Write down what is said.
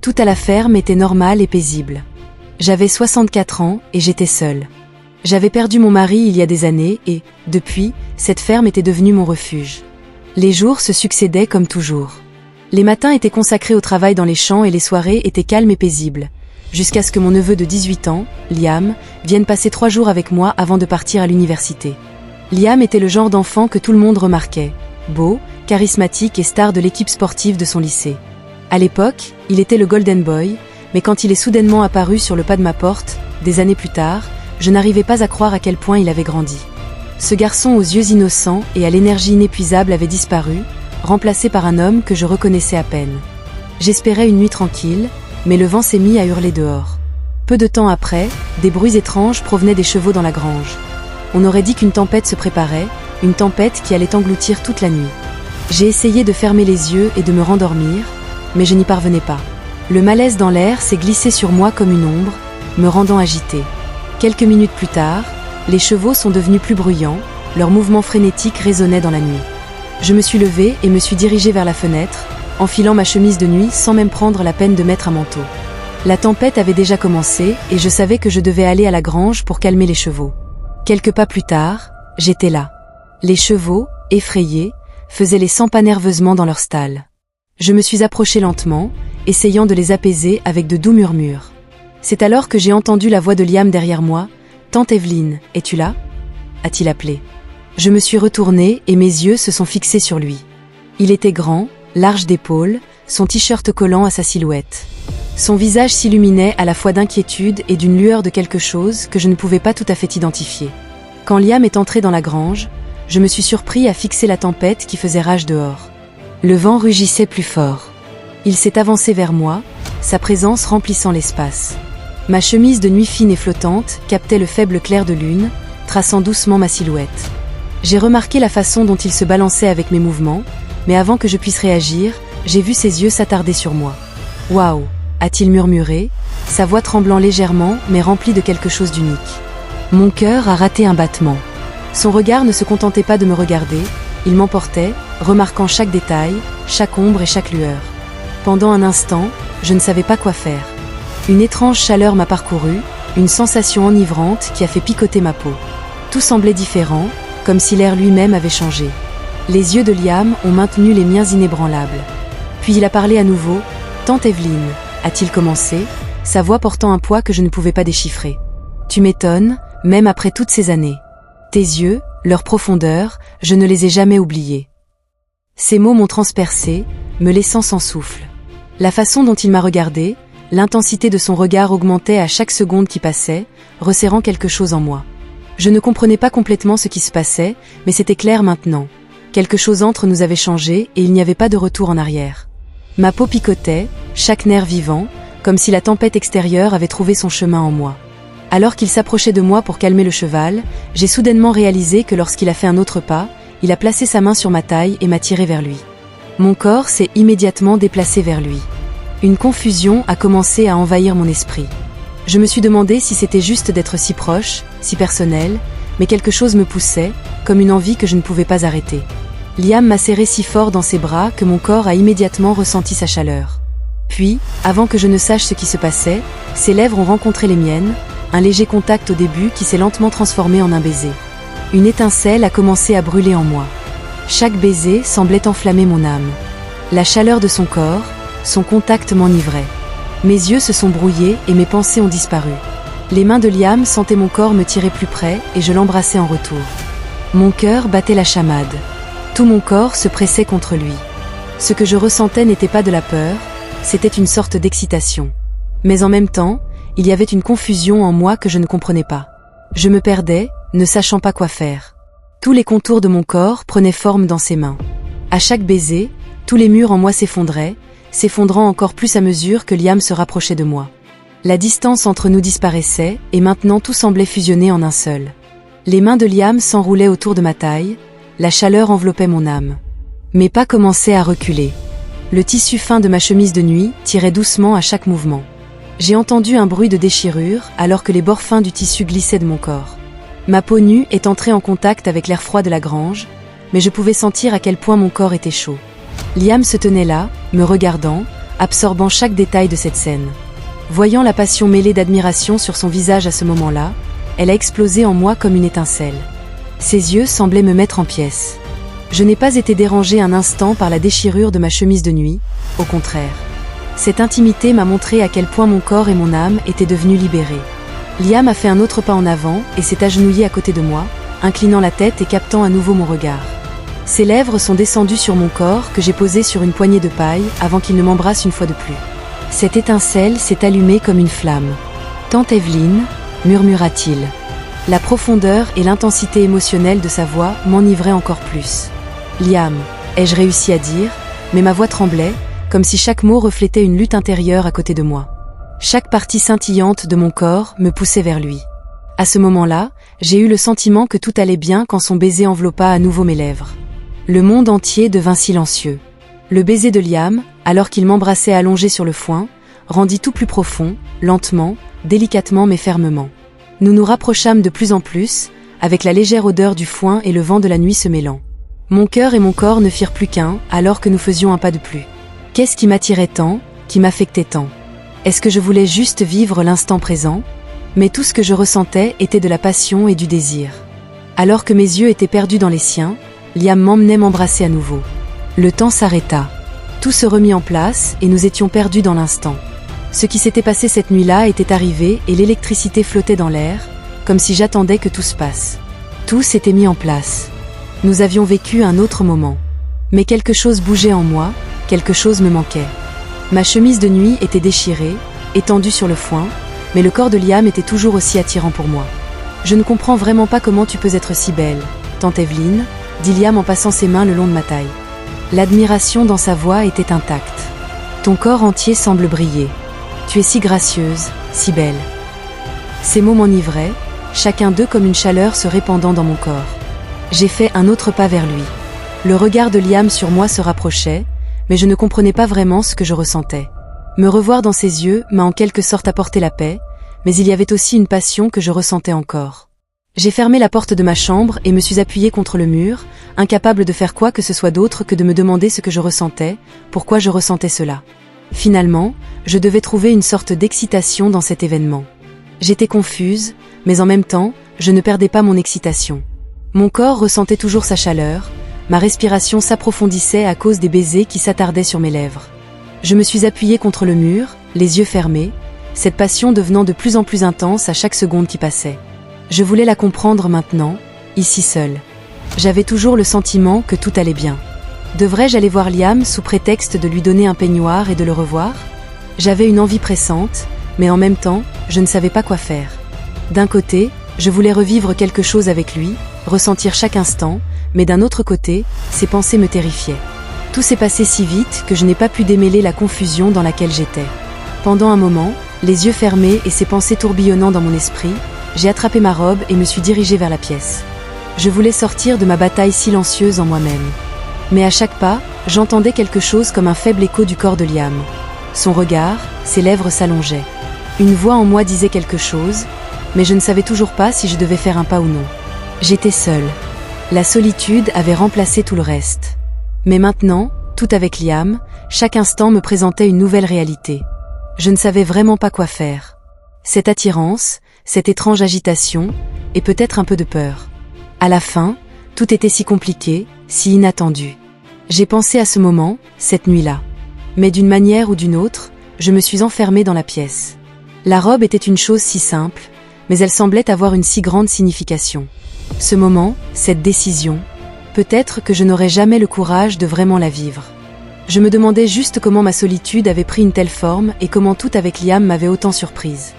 Tout à la ferme était normal et paisible. J'avais 64 ans et j'étais seule. J'avais perdu mon mari il y a des années et, depuis, cette ferme était devenue mon refuge. Les jours se succédaient comme toujours. Les matins étaient consacrés au travail dans les champs et les soirées étaient calmes et paisibles, jusqu'à ce que mon neveu de 18 ans, Liam, vienne passer 3 jours avec moi avant de partir à l'université. Liam était le genre d'enfant que tout le monde remarquait, beau, charismatique et star de l'équipe sportive de son lycée. À l'époque, il était le Golden Boy, mais quand il est soudainement apparu sur le pas de ma porte, des années plus tard, je n'arrivais pas à croire à quel point il avait grandi. Ce garçon aux yeux innocents et à l'énergie inépuisable avait disparu, remplacé par un homme que je reconnaissais à peine. J'espérais une nuit tranquille, mais le vent s'est mis à hurler dehors. Peu de temps après, des bruits étranges provenaient des chevaux dans la grange. On aurait dit qu'une tempête se préparait, une tempête qui allait engloutir toute la nuit. J'ai essayé de fermer les yeux et de me rendormir, mais je n'y parvenais pas. Le malaise dans l'air s'est glissé sur moi comme une ombre, me rendant agitée. Quelques minutes plus tard, les chevaux sont devenus plus bruyants, leurs mouvements frénétiques résonnaient dans la nuit. Je me suis levée et me suis dirigée vers la fenêtre, enfilant ma chemise de nuit sans même prendre la peine de mettre un manteau. La tempête avait déjà commencé et je savais que je devais aller à la grange pour calmer les chevaux. Quelques pas plus tard, j'étais là. Les chevaux, effrayés, faisaient les 100 pas nerveusement dans leur stall. Je me suis approchée lentement, essayant de les apaiser avec de doux murmures. C'est alors que j'ai entendu la voix de Liam derrière moi. « Tante Evelyne, es-tu là » a-t-il appelé. Je me suis retournée et mes yeux se sont fixés sur lui. Il était grand, large d'épaules, son t-shirt collant à sa silhouette. Son visage s'illuminait à la fois d'inquiétude et d'une lueur de quelque chose que je ne pouvais pas tout à fait identifier. Quand Liam est entré dans la grange, je me suis surpris à fixer la tempête qui faisait rage dehors. Le vent rugissait plus fort. Il s'est avancé vers moi, sa présence remplissant l'espace. Ma chemise de nuit fine et flottante captait le faible clair de lune, traçant doucement ma silhouette. J'ai remarqué la façon dont il se balançait avec mes mouvements, mais avant que je puisse réagir, j'ai vu ses yeux s'attarder sur moi. « Waouh !» a-t-il murmuré, sa voix tremblant légèrement mais remplie de quelque chose d'unique. Mon cœur a raté un battement. Son regard ne se contentait pas de me regarder, il m'emportait, remarquant chaque détail, chaque ombre et chaque lueur. Pendant un instant, je ne savais pas quoi faire. Une étrange chaleur m'a parcouru, une sensation enivrante qui a fait picoter ma peau. Tout semblait différent, comme si l'air lui-même avait changé. Les yeux de Liam ont maintenu les miens inébranlables. Puis il a parlé à nouveau. « Tante Evelyne » a-t-il commencé, sa voix portant un poids que je ne pouvais pas déchiffrer. « Tu m'étonnes, même après toutes ces années. Tes yeux, leur profondeur, je ne les ai jamais oubliés. » Ces mots m'ont transpercé, me laissant sans souffle. La façon dont il m'a regardé, l'intensité de son regard augmentait à chaque seconde qui passait, resserrant quelque chose en moi. Je ne comprenais pas complètement ce qui se passait, mais c'était clair maintenant. Quelque chose entre nous avait changé et il n'y avait pas de retour en arrière. Ma peau picotait, chaque nerf vivant, comme si la tempête extérieure avait trouvé son chemin en moi. Alors qu'il s'approchait de moi pour calmer le cheval, j'ai soudainement réalisé que lorsqu'il a fait un autre pas, il a placé sa main sur ma taille et m'a tiré vers lui. Mon corps s'est immédiatement déplacé vers lui. Une confusion a commencé à envahir mon esprit. Je me suis demandé si c'était juste d'être si proche, si personnel, mais quelque chose me poussait, comme une envie que je ne pouvais pas arrêter. Liam m'a serré si fort dans ses bras que mon corps a immédiatement ressenti sa chaleur. Puis, avant que je ne sache ce qui se passait, ses lèvres ont rencontré les miennes, un léger contact au début qui s'est lentement transformé en un baiser. Une étincelle a commencé à brûler en moi. Chaque baiser semblait enflammer mon âme. La chaleur de son corps, son contact m'enivrait. Mes yeux se sont brouillés et mes pensées ont disparu. Les mains de Liam sentaient mon corps me tirer plus près et je l'embrassais en retour. Mon cœur battait la chamade. Tout mon corps se pressait contre lui. Ce que je ressentais n'était pas de la peur, c'était une sorte d'excitation. Mais en même temps, il y avait une confusion en moi que je ne comprenais pas. Je me perdais, ne sachant pas quoi faire. Tous les contours de mon corps prenaient forme dans ses mains. À chaque baiser, tous les murs en moi s'effondraient, s'effondrant encore plus à mesure que Liam se rapprochait de moi. La distance entre nous disparaissait, et maintenant tout semblait fusionner en un seul. Les mains de Liam s'enroulaient autour de ma taille, la chaleur enveloppait mon âme. Mes pas commençaient à reculer. Le tissu fin de ma chemise de nuit tirait doucement à chaque mouvement. J'ai entendu un bruit de déchirure alors que les bords fins du tissu glissaient de mon corps. Ma peau nue est entrée en contact avec l'air froid de la grange, mais je pouvais sentir à quel point mon corps était chaud. Liam se tenait là, me regardant, absorbant chaque détail de cette scène. Voyant la passion mêlée d'admiration sur son visage à ce moment-là, elle a explosé en moi comme une étincelle. Ses yeux semblaient me mettre en pièces. Je n'ai pas été dérangée un instant par la déchirure de ma chemise de nuit, au contraire. Cette intimité m'a montré à quel point mon corps et mon âme étaient devenus libérés. Liam a fait un autre pas en avant et s'est agenouillé à côté de moi, inclinant la tête et captant à nouveau mon regard. Ses lèvres sont descendues sur mon corps que j'ai posé sur une poignée de paille avant qu'il ne m'embrasse une fois de plus. Cette étincelle s'est allumée comme une flamme. « Tante Evelyne » murmura-t-il. La profondeur et l'intensité émotionnelle de sa voix m'enivraient encore plus. « Liam » ai-je réussi à dire, mais ma voix tremblait, comme si chaque mot reflétait une lutte intérieure à côté de moi. Chaque partie scintillante de mon corps me poussait vers lui. À ce moment-là, j'ai eu le sentiment que tout allait bien quand son baiser enveloppa à nouveau mes lèvres. Le monde entier devint silencieux. Le baiser de Liam, alors qu'il m'embrassait allongé sur le foin, rendit tout plus profond, lentement, délicatement mais fermement. Nous nous rapprochâmes de plus en plus, avec la légère odeur du foin et le vent de la nuit se mêlant. Mon cœur et mon corps ne firent plus qu'un, alors que nous faisions un pas de plus. Qu'est-ce qui m'attirait tant, qui m'affectait tant? Est-ce que je voulais juste vivre l'instant présent? Mais tout ce que je ressentais était de la passion et du désir. Alors que mes yeux étaient perdus dans les siens, Liam m'emmenait m'embrasser à nouveau. Le temps s'arrêta. Tout se remit en place et nous étions perdus dans l'instant. Ce qui s'était passé cette nuit-là était arrivé et l'électricité flottait dans l'air, comme si j'attendais que tout se passe. Tout s'était mis en place. Nous avions vécu un autre moment. Mais quelque chose bougeait en moi, quelque chose me manquait. Ma chemise de nuit était déchirée, étendue sur le foin, mais le corps de Liam était toujours aussi attirant pour moi. Je ne comprends vraiment pas comment tu peux être si belle, tante Evelyne, dit Liam en passant ses mains le long de ma taille. L'admiration dans sa voix était intacte. Ton corps entier semble briller. Tu es si gracieuse, si belle. Ces mots m'enivraient, chacun d'eux comme une chaleur se répandant dans mon corps. J'ai fait un autre pas vers lui. Le regard de Liam sur moi se rapprochait, mais je ne comprenais pas vraiment ce que je ressentais. Me revoir dans ses yeux m'a en quelque sorte apporté la paix, mais il y avait aussi une passion que je ressentais encore. J'ai fermé la porte de ma chambre et me suis appuyée contre le mur, incapable de faire quoi que ce soit d'autre que de me demander ce que je ressentais, pourquoi je ressentais cela. Finalement, je devais trouver une sorte d'excitation dans cet événement. J'étais confuse, mais en même temps, je ne perdais pas mon excitation. Mon corps ressentait toujours sa chaleur, ma respiration s'approfondissait à cause des baisers qui s'attardaient sur mes lèvres. Je me suis appuyée contre le mur, les yeux fermés, cette passion devenant de plus en plus intense à chaque seconde qui passait. Je voulais la comprendre maintenant, ici seule. J'avais toujours le sentiment que tout allait bien. Devrais-je aller voir Liam sous prétexte de lui donner un peignoir et de le revoir? J'avais une envie pressante, mais en même temps, je ne savais pas quoi faire. D'un côté, je voulais revivre quelque chose avec lui, ressentir chaque instant, mais d'un autre côté, ses pensées me terrifiaient. Tout s'est passé si vite que je n'ai pas pu démêler la confusion dans laquelle j'étais. Pendant un moment, les yeux fermés et ces pensées tourbillonnant dans mon esprit, j'ai attrapé ma robe et me suis dirigée vers la pièce. Je voulais sortir de ma bataille silencieuse en moi-même. Mais à chaque pas, j'entendais quelque chose comme un faible écho du corps de Liam. Son regard, ses lèvres s'allongeaient. Une voix en moi disait quelque chose, mais je ne savais toujours pas si je devais faire un pas ou non. J'étais seule. La solitude avait remplacé tout le reste. Mais maintenant, tout avec Liam, chaque instant me présentait une nouvelle réalité. Je ne savais vraiment pas quoi faire. Cette attirance, cette étrange agitation, et peut-être un peu de peur. À la fin, tout était si compliqué, si inattendu. J'ai pensé à ce moment, cette nuit-là. Mais d'une manière ou d'une autre, je me suis enfermée dans la pièce. La robe était une chose si simple, mais elle semblait avoir une si grande signification. Ce moment, cette décision, peut-être que je n'aurais jamais le courage de vraiment la vivre. Je me demandais juste comment ma solitude avait pris une telle forme et comment tout avec Liam m'avait autant surprise.